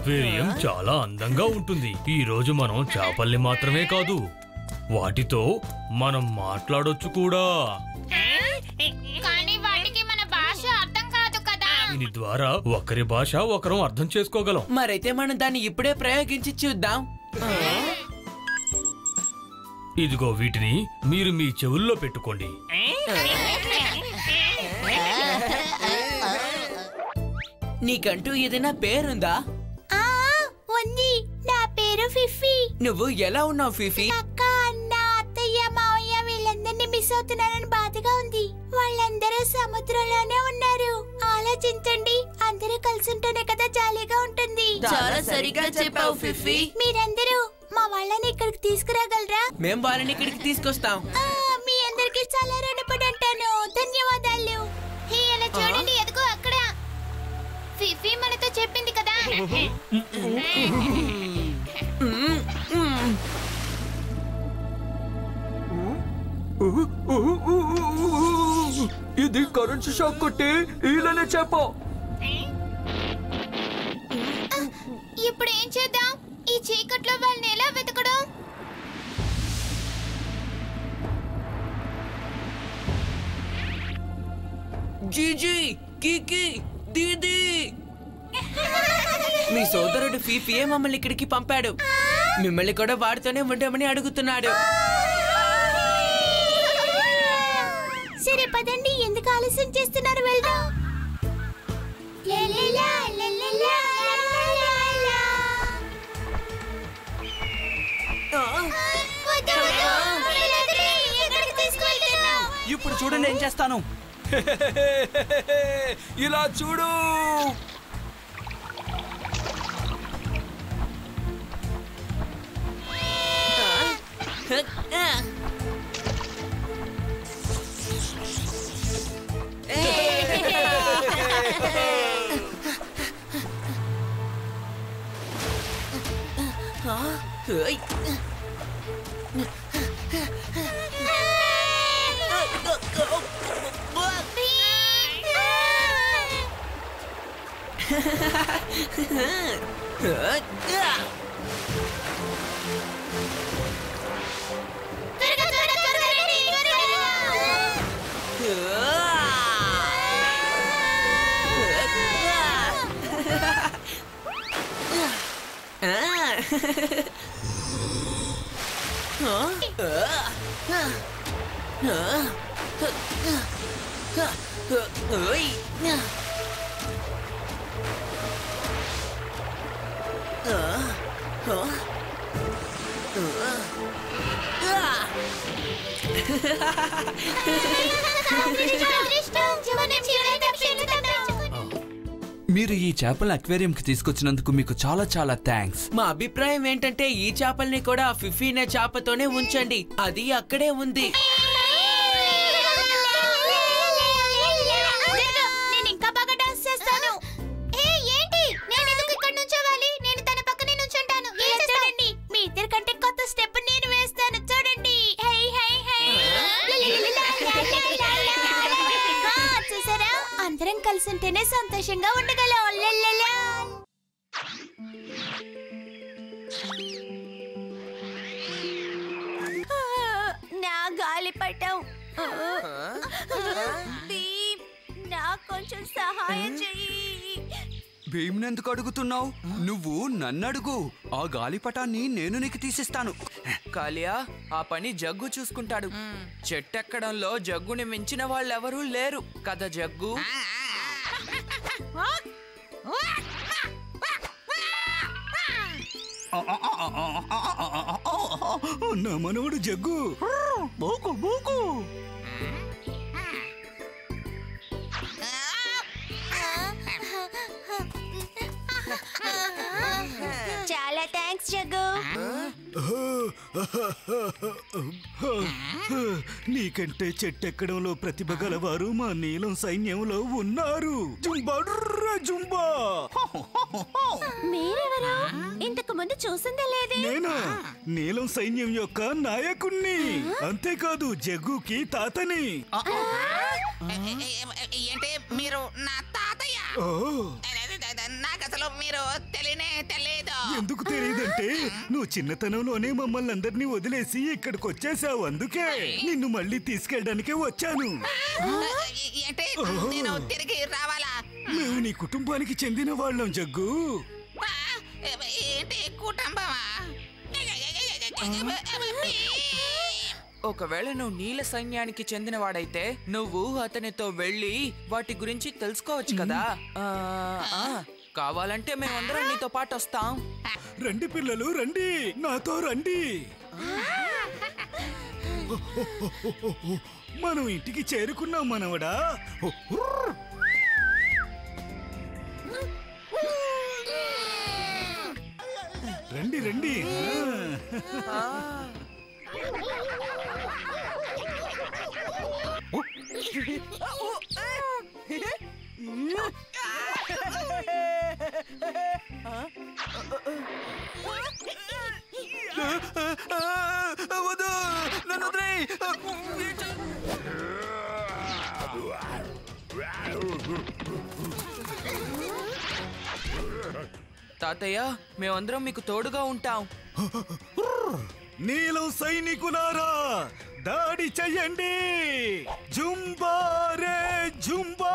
Aquarium చాలా అందంగా ఉంటుంది. ఈ రోజు మనం చేపల్ని మాత్రమే కాదు, వాటితో మనం మాట్లాడొచ్చు కూడా. కానీ వాటికి మన భాష అర్థం కాదు కదా. దీని ద్వారా ఒకరి భాష ఒకరం అర్థం చేసుకోగలం. మరైతే మనం దాన్ని ఇప్పుడే ప్రయోగించి చూద్దాం. ఇదిగో వీటిని మీరు మీ చెవుల్లో పెట్టుకోండి. నీకంటూ ఏదైనా పేరుందా? ఉంది, నా పేరు ఫిఫీ. నువ్వు ఎలా ఉన్నావు ఫిఫీ? అక్క, అన్న, అత్తయ్య, మావయ్య వీళ్ళందరినీ మిస్ అవుతున్నానని బాధగా ఉంది. వాళ్ళందరూ సముద్రంలోనే ఉన్నారు. ఆలోచించండి, అందరూ కలిసి ఉంటేనే కదా జాలీగా ఉంటుంది. చాలా సరిగ్గా చెప్పావు ఫిఫీ. మీరందరూ మా వాళ్ళని ఇక్కడికి తీసుకురాగలరా? మేం వాళ్ళని ఇక్కడికి తీసుకొస్తాం. మీ అందరికి చాలా రుణపడి ఉంటాను. ధన్యవాదాలు. అలా చూడండి, ఎదుగో అక్కడ ఫిఫీ మనతో చెప్పింది కదా. ఇది కరెంట్ షాక్ కొట్టి ఈలనే చేప. ఇప్పుడు ఏం చేద్దాం? ఈ చీకట్లో వాళ్ళని ఎలా వెతకడం? జీజీ, కీకీ, దీదీ, మీ సోదరుడు ఫీఫీయే మమ్మల్ని ఇక్కడికి పంపాడు. మిమ్మల్ని కూడా వాడితోనే ఉండమని అడుగుతున్నాడు. సరే పదండి, ఎందుకు ఆలస్యం చేస్తున్నారు, వెళ్దాం. ఇప్పుడు చూడండి ఏం చేస్తాను. ఇలా చూడు. మీరు ఈ చేపల అక్వేరియం కి తీసుకొచ్చినందుకు మీకు చాలా చాలా థ్యాంక్స్. మా అభిప్రాయం ఏంటంటే ఈ చేపల్ని కూడా ఫిఫీ అనే చేపతోనే ఉంచండి. అది అక్కడే ఉంది. నేను ఇంకా బాగా డాన్స్ చేస్తాను. ఏంటి, నేను ఎందుకు ఇక్కడ నుంచోవాలి? నేను తన పక్కనే నుంచుంటాను. చూడండి, మీ ఇద్దరి కంటే కొత్త స్టెప్ నేను వేస్తాను. చూడండి, చూసారా, అందరం కలిసి ఉంటేనే సంతోషంగా ఉండగలం. నా గాలిపటం, నాకు కొంచెం సహాయం చెయ్యి. భీమ్నెందుకు అడుగుతున్నావు? నువ్వు నన్ను అడుగు. ఆ గాలిపటాన్ని నేను నీకు తీసిస్తాను. కాలియా, ఆ పని జగ్గు చూసుకుంటాడు. చెట్టెక్కడంలో జగ్గుని మించిన వాళ్ళెవరూ లేరు కదా జగ్గు. నా మనవడు జగ్గు. బోకు బోకు. చాలా థ్యాంక్స్ జగ్గు. నీకంటే చెట్టెక్కడంలో ప్రతిభ గలవారు మా నీలం సైన్యంలో ఉన్నారు. Zumba Zumba. మీరెవరు? ఇంతకు ముందు చూసిందే లేదే. నేనా నీలం సైన్యం యొక్క నాయకుణ్ణి. అంతేకాదు జగ్గుకి తాతని. ఏంటి మీరు నా తాతయ్య? ఓ నాకు నాకు అసలు మీరు తెలియదు. ఎందుకు తెలియదంటే నువ్వు చిన్నతనంలోనే మమ్మల్ని అందరినీ వదిలేసి ఇక్కడికి వచ్చేసావు. అందుకే నిన్ను మళ్ళీ తీసుకెళ్ళడానికే వచ్చాను. అంటే నేను తిరిగి రావాలా? మేము నీ కుటుంబానికి చెందిన వాళ్ళం జగ్గు. ఏంటి కుటుంబమా? ఒకవేళ నువ్వు నీల సైన్యానికి చెందినవాడైతే నువ్వు అతనితో వెళ్ళి వాటి గురించి తెలుసుకోవచ్చు కదా. కావాలంటే మేమందరం నీతో పాటు వస్తాం. రండి పిల్లలు, రండి, నాతో రండి. మనం ఇంటికి చేరుకున్నాం మనవడా. రండి రండి. వద్దు, నన్ను వదిలేయ్. తాతయ్య, మేమందరం మీకు తోడుగా ఉంటాం. నీలం సైనికులారా, దాడి చెయ్యండి. జుంబా రే జుంబా.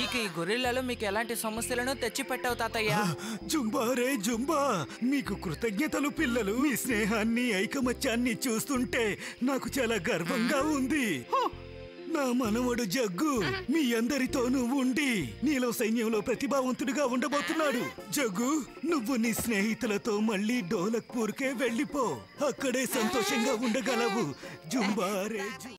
ఇక ఈ గొరిల్లాలో మీకు ఎలాంటి సమస్యలను తెచ్చిపెట్టావు తాతయ్య. జుంబా రే జుంబా. మీకు కృతజ్ఞతలు పిల్లలు. మీ స్నేహాన్ని, ఐకమత్యాన్ని చూస్తుంటే నాకు చాలా గర్వంగా ఉంది. నా మనవడు జగ్గు మీ అందరితోనూ ఉండి నీలం సైన్యంలో ప్రతిభావంతుడిగా ఉండబోతున్నాడు. జగ్గు, నువ్వు నీ స్నేహితులతో మళ్ళీ డోలక్పూర్కే వెళ్ళిపో. అక్కడే సంతోషంగా ఉండగలవు. జుంబా రే జుంబా.